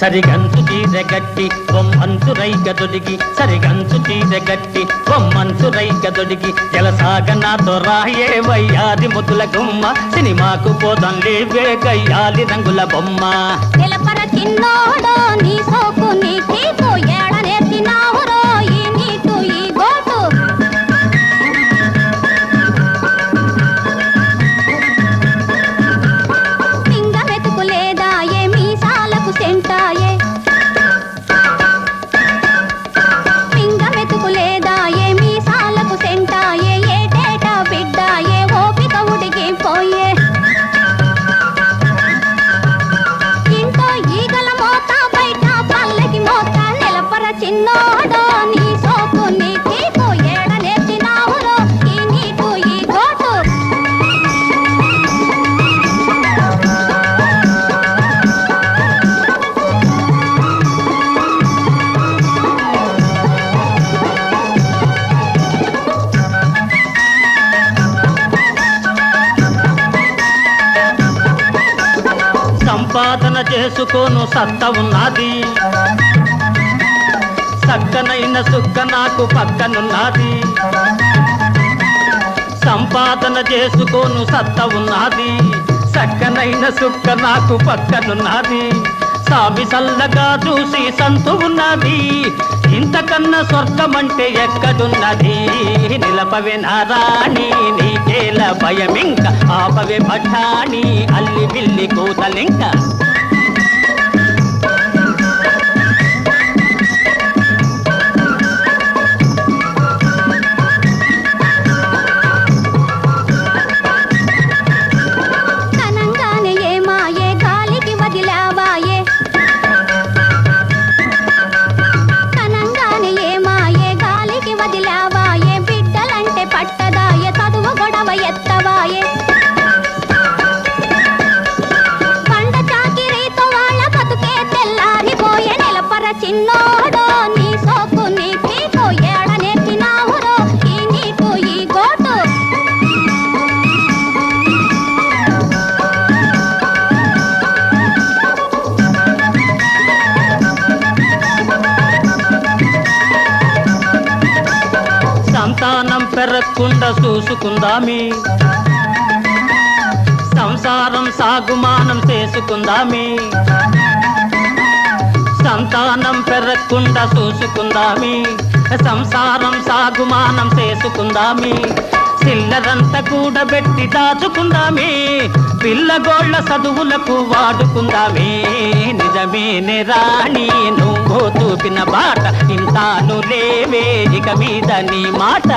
సరిగంచు చీరగట్టి బొమ్మంచు రైగ దొడిగి సరిగంచు చీరగట్టి బొమ్మంచు రైగ దొడిగి జలసాగ నాతో రాయే వయ్యాది ముద్దుల గుమ్మ సినిమాకు పోదాం లేవే గయ్యాలి రంగుల బొమ్మ తెలపర చిన్నోడో నీ సోకు నీ తీపు ఏడ నేర్చినావురో ఈ నీటు ఈ గోటు పింగ మెతుకు లేదా ఏ మీసాలకు సెంటాయే పింగ మెతుకు లేదా ఏ మీసాలకు సెంటాయే ఏటేటా బిడ్డాయే ఓపిక ఉడిగిపోయే ఇంట్లో ఈగల మోత బయట పల్లకి మోత నిలపర చిన్నోడో నీ సోకు నీ తీపు ఏడ నేర్చినావురో ఈ నీటు ఈ గోటు సంపాదన చేసుకోను సత్త ఉన్నది చక్కనైన సుక్క నాకు పక్కనున్నది సంపాదన చేసుకోను సత్త ఉన్నది చక్కనైన సుక్క నాకు పక్కనున్నది సామి సల్లగా చూసి సంతు ఉన్నది ఇంతకన్నా స్వర్గమంటే ఎక్కడున్నది నిలపవే నారాణి నీకేల భయమింక ఆపవే పఠాణి అల్లి బిల్లి కూతలింక కనంగానే ఏమాయే గాలికి వదిలావాయే కనంగానే ఏమాయే గాలికి వదిలావాయే బిడ్డలంటే పట్టదాయే చదువు గొడవ ఎత్తవాయే పండ చాకిరీతో వాళ్ళ బతుకే తెల్లారిపోయే నిలపర చిన్నోడో నీ సోకు నీ తీపు ఏడ నేర్చినావురో ఈ నీటు ఈ గోటు సంతానం పెరగకుండా చూసుకుందామి సంసారం సాగుమానం చేసుకుందామి సంతానం పెరగకుండా చూసుకుందామి సంసారం సాగుమానం చేసుకుందామి చిల్లరంతా కూడబెట్టి దాచుకుందామే పిల్లగోళ్ళ చదువులకు వాడుకుందామే నిజమేనే రాణి నువ్వు చూపిన బాట ఇంతాను లేవే ఇక మీద నీ మాట